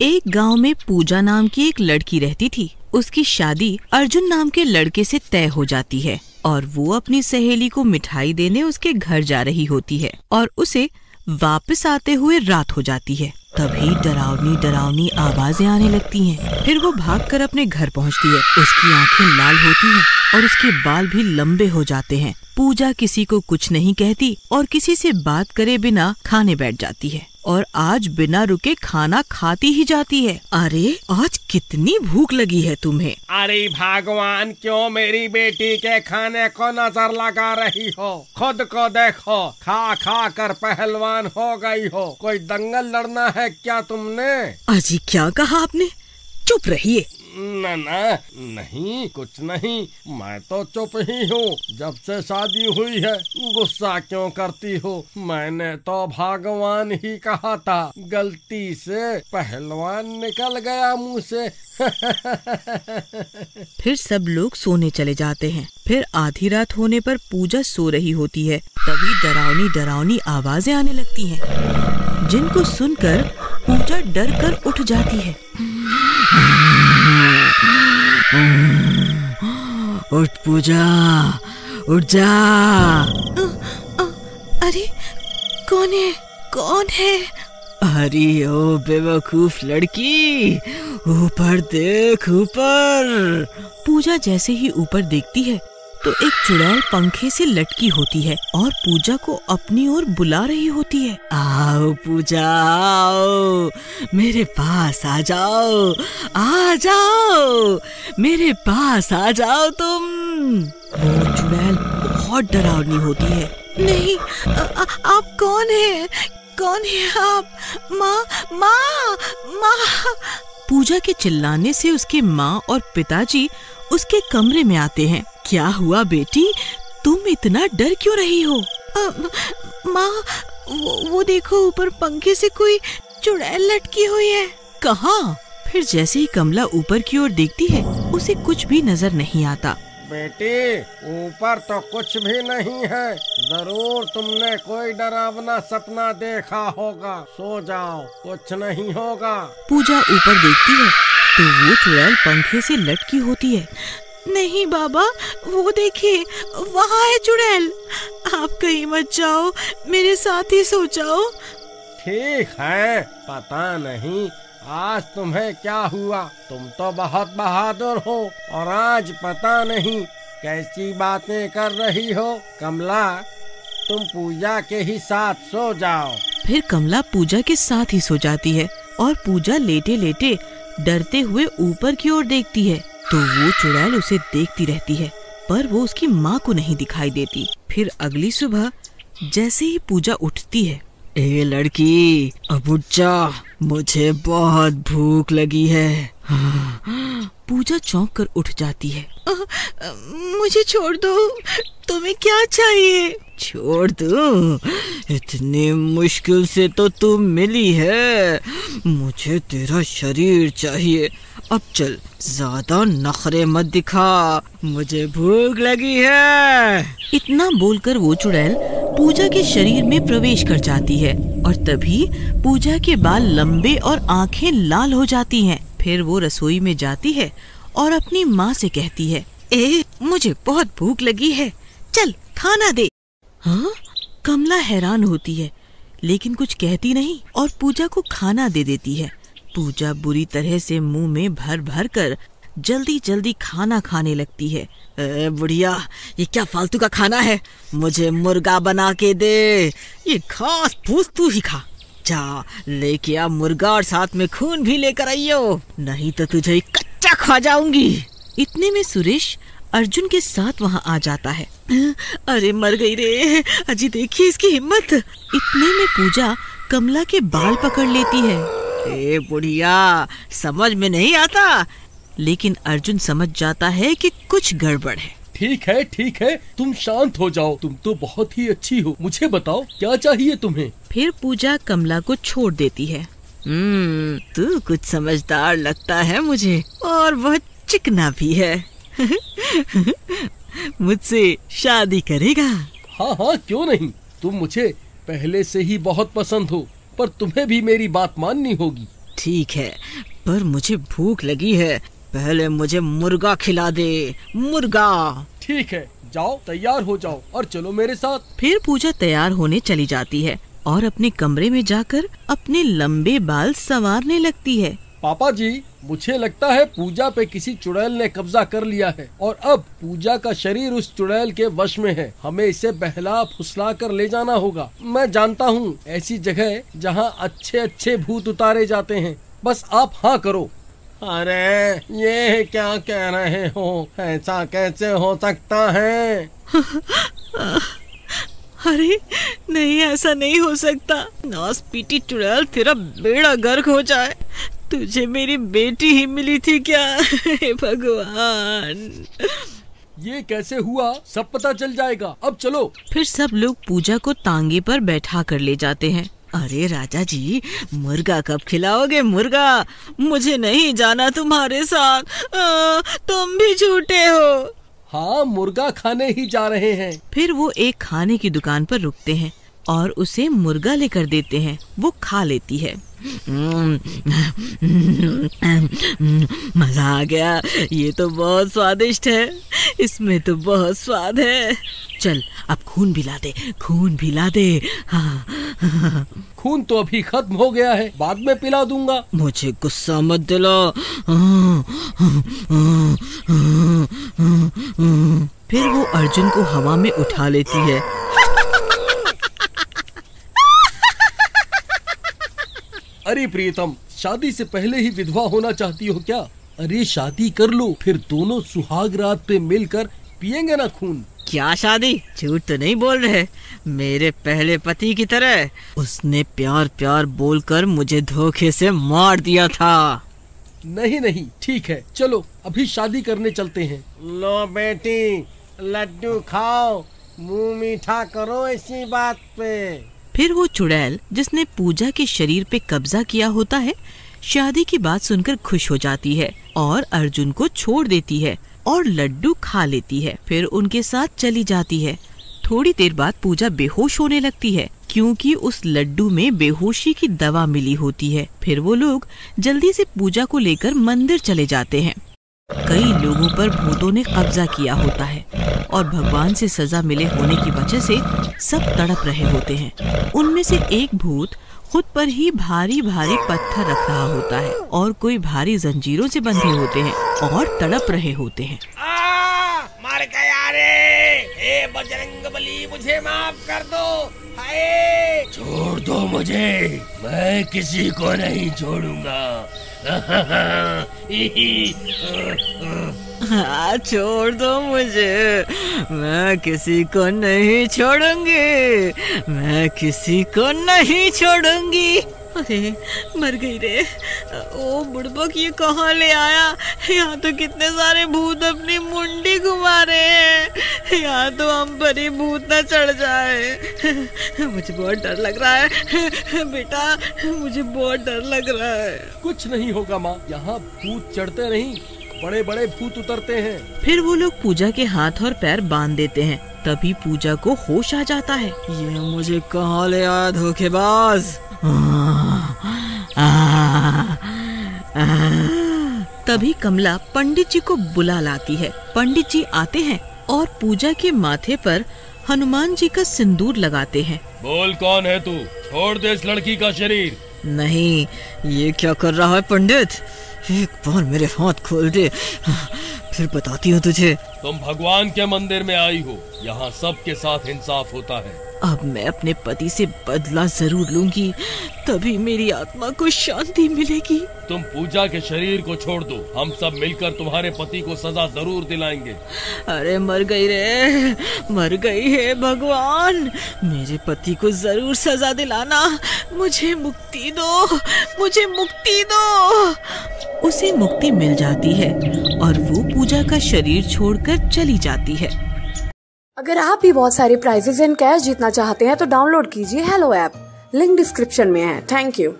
एक गांव में पूजा नाम की एक लड़की रहती थी। उसकी शादी अर्जुन नाम के लड़के से तय हो जाती है और वो अपनी सहेली को मिठाई देने उसके घर जा रही होती है और उसे वापस आते हुए रात हो जाती है। तभी डरावनी डरावनी आवाजें आने लगती हैं। फिर वो भागकर अपने घर पहुंचती है। उसकी आंखें लाल होती हैं और उसके बाल भी लंबे हो जाते हैं। पूजा किसी को कुछ नहीं कहती और किसी से बात करे बिना खाने बैठ जाती है और आज बिना रुके खाना खाती ही जाती है। अरे आज कितनी भूख लगी है तुम्हें? अरे भगवान, क्यों मेरी बेटी के खाने को नजर लगा रही हो? खुद को देखो, खा खा कर पहलवान हो गई हो। कोई दंगल लड़ना है क्या तुमने? अजी क्या कहा आपने? चुप रहिए। ना नहीं, कुछ नहीं, मैं तो चुप ही हूँ। जब से शादी हुई है गुस्सा क्यों करती हो? मैंने तो भगवान ही कहा था, गलती से पहलवान निकल गया मुंह से। फिर सब लोग सोने चले जाते हैं। फिर आधी रात होने पर पूजा सो रही होती है। तभी डरावनी डरावनी आवाजें आने लगती हैं, जिनको सुनकर पूजा डर कर उठ जाती है। उठ पूजा, उठ जा। अरे कौन है? कौन है? अरे ओ बेवकूफ लड़की, ऊपर देख, ऊपर। पूजा जैसे ही ऊपर देखती है तो एक चुड़ैल पंखे से लटकी होती है और पूजा को अपनी ओर बुला रही होती है। आओ पूजा, आओ, मेरे पास आ जाओ, आ जाओ, मेरे पास आ जाओ तुम। वो चुड़ैल बहुत डरावनी होती है। नहीं, आप कौन है? कौन है आप? माँ। पूजा के चिल्लाने से उसके माँ और पिताजी उसके कमरे में आते हैं। क्या हुआ बेटी, तुम इतना डर क्यों रही हो? माँ, वो देखो, ऊपर पंखे से कोई चुड़ैल लटकी हुई है। कहाँ? फिर जैसे ही कमला ऊपर की ओर देखती है उसे कुछ भी नजर नहीं आता। बेटी, ऊपर तो कुछ भी नहीं है। जरूर तुमने कोई डरावना सपना देखा होगा। सो जाओ, कुछ नहीं होगा। पूजा ऊपर देखती है तो वो चुड़ैल पंखे से लटकी होती है। नहीं बाबा, वो देखिए, वहाँ है चुड़ैल। आप कहीं मत जाओ, मेरे साथ ही सो जाओ। ठीक है, पता नहीं आज तुम्हें क्या हुआ। तुम तो बहुत बहादुर हो और आज पता नहीं कैसी बातें कर रही हो। कमला, तुम पूजा के ही साथ सो जाओ। फिर कमला पूजा के साथ ही सो जाती है और पूजा लेटे लेटे डरते हुए ऊपर की ओर देखती है तो वो चुड़ैल उसे देखती रहती है, पर वो उसकी माँ को नहीं दिखाई देती। फिर अगली सुबह जैसे ही पूजा उठती है, ए लड़की, अब उठ जा, मुझे बहुत भूख लगी है। पूजा चौंक कर उठ जाती है। मुझे छोड़ दो, तुम्हें क्या चाहिए? छोड़ दूं? इतनी मुश्किल से तो तू मिली है, मुझे तेरा शरीर चाहिए। अब चल, ज्यादा नखरे मत दिखा, मुझे भूख लगी है। इतना बोलकर वो चुड़ैल पूजा के शरीर में प्रवेश कर जाती है और तभी पूजा के बाल लंबे और आंखें लाल हो जाती हैं। फिर वो रसोई में जाती है और अपनी माँ से कहती है, मुझे बहुत भूख लगी है, चल खाना दे। हाँ? कमला हैरान होती है लेकिन कुछ कहती नहीं और पूजा को खाना दे देती है। पूजा बुरी तरह से मुंह में भर भर कर जल्दी जल्दी खाना खाने लगती है। बुढ़िया, ये क्या फालतू का खाना है? मुझे मुर्गा बना के दे। ये घास फूस तू ही खा। जा, लेके आ मुर्गा और साथ में खून भी लेकर आइयो, नहीं तो तुझे कच्चा खा जाऊंगी। इतने में सुरेश अर्जुन के साथ वहाँ आ जाता है। अरे मर गई रे, अजी देखिए इसकी हिम्मत। इतने में पूजा कमला के बाल पकड़ लेती है। ए बुढ़िया, समझ में नहीं आता? लेकिन अर्जुन समझ जाता है कि कुछ गड़बड़ है। ठीक है, तुम शांत हो जाओ। तुम तो बहुत ही अच्छी हो। मुझे बताओ क्या चाहिए तुम्हें? फिर पूजा कमला को छोड़ देती है। तू कुछ समझदार लगता है मुझे, और वह चिकना भी है। मुझसे शादी करेगा? हाँ, क्यों नहीं। तुम मुझे पहले से ही बहुत पसंद हो, पर तुम्हें भी मेरी बात माननी होगी। ठीक है, पर मुझे भूख लगी है। पहले मुझे मुर्गा खिला दे, मुर्गा। ठीक है, जाओ तैयार हो जाओ और चलो मेरे साथ। फिर पूजा तैयार होने चली जाती है और अपने कमरे में जाकर अपने लंबे बाल संवारने लगती है। पापा जी, मुझे लगता है पूजा पे किसी चुड़ैल ने कब्जा कर लिया है और अब पूजा का शरीर उस चुड़ैल के वश में है। हमें इसे बहला फुसला कर ले जाना होगा। मैं जानता हूँ ऐसी जगह जहाँ अच्छे अच्छे भूत उतारे जाते हैं। बस आप हाँ करो। अरे ये क्या कह रहे हो? ऐसा कैसे हो सकता है? अरे नहीं, ऐसा नहीं हो सकता। नास पीटी चुड़ैल, तेरा बेड़ा गर्क हो जाए। तुझे मेरी बेटी ही मिली थी क्या? हे भगवान, ये कैसे हुआ सब पता चल जाएगा। अब चलो। फिर सब लोग पूजा को तांगे पर बैठा कर ले जाते हैं। अरे राजा जी, मुर्गा कब खिलाओगे? मुर्गा, मुझे नहीं जाना तुम्हारे साथ। तुम भी झूठे हो। हाँ, मुर्गा खाने ही जा रहे हैं। फिर वो एक खाने की दुकान पर रुकते हैं और उसे मुर्गा लेकर देते हैं। वो खा लेती है। मजा आ गया, ये तो बहुत स्वादिष्ट है। इसमें तो बहुत स्वाद है। चल अब खून भी ला दे, खून भी ला दे। हाँ। खून तो अभी खत्म हो गया है, बाद में पिला दूंगा। मुझे गुस्सा मत दिला। फिर वो अर्जुन को हवा में उठा लेती है। अरे प्रियतम, शादी से पहले ही विधवा होना चाहती हो क्या? अरे शादी कर लो, फिर दोनों सुहाग रात पे मिलकर पिएंगे ना खून। क्या शादी? झूठ तो नहीं बोल रहे? मेरे पहले पति की तरह। उसने प्यार प्यार बोलकर मुझे धोखे से मार दिया था। नहीं नहीं, ठीक है, चलो अभी शादी करने चलते हैं। लो बेटी, लड्डू खाओ, मुंह मीठा करो इसी बात पे। फिर वो चुड़ैल जिसने पूजा के शरीर पे कब्जा किया होता है, शादी की बात सुनकर खुश हो जाती है और अर्जुन को छोड़ देती है और लड्डू खा लेती है। फिर उनके साथ चली जाती है। थोड़ी देर बाद पूजा बेहोश होने लगती है क्योंकि उस लड्डू में बेहोशी की दवा मिली होती है। फिर वो लोग जल्दी से पूजा को लेकर मंदिर चले जाते हैं। कई लोगों पर भूतों ने कब्जा किया होता है और भगवान से सजा मिले होने की वजह से सब तड़प रहे होते हैं। उनमें से एक भूत खुद पर ही भारी भारी पत्थर रख रहा होता है और कोई भारी जंजीरों से बंधे होते हैं और तड़प रहे होते हैं। मर गया रे! हे बजरंगबली, मुझे माफ कर दो। हाय! छोड़ दो मुझे, मैं किसी को नहीं छोड़ूंगा। हाँ, छोड़ दो मुझे, मैं किसी को नहीं छोड़ूंगी, मैं किसी को नहीं छोड़ूंगी। अरे मर गई रे। ओ बुड़बक, ये कहाँ ले आया? यहाँ तो कितने सारे भूत अपनी मुंडी घुमा रहे हैं। यहाँ तो हम पर ही भूत न चढ़ जाए। मुझे बहुत डर लग रहा है बेटा, मुझे बहुत डर लग रहा है। कुछ नहीं होगा माँ, यहाँ भूत चढ़ते नहीं, बड़े बड़े भूत उतरते हैं। फिर वो लोग पूजा के हाथ और पैर बांध देते हैं। तभी पूजा को होश आ जाता है। ये मुझे कहाँ ले आया धोखेबाज। तभी कमला पंडित जी को बुला लाती है। पंडित जी आते हैं और पूजा के माथे पर हनुमान जी का सिंदूर लगाते हैं। बोल, कौन है तू? छोड़ दे इस लड़की का शरीर। नहीं, ये क्या कर रहा है पंडित? एक बार मेरे हाथ खोल दे, फिर बताती हूँ तुझे। तुम भगवान के मंदिर में आई हो, यहाँ सबके साथ इंसाफ होता है। अब मैं अपने पति से बदला जरूर लूंगी, तभी मेरी आत्मा को शांति मिलेगी। तुम पूजा के शरीर को छोड़ दो, हम सब मिलकर तुम्हारे पति को सजा जरूर दिलाएंगे। अरे मर गई रे, मर गई है भगवान, मेरे पति को जरूर सजा दिलाना। मुझे मुक्ति दो, मुझे मुक्ति दो। उसे मुक्ति मिल जाती है और वो पूजा का शरीर छोड़कर चली जाती है। अगर आप भी बहुत सारे प्राइजेस एंड कैश जीतना चाहते हैं तो डाउनलोड कीजिए हेलो ऐप, लिंक डिस्क्रिप्शन में है। Thank you.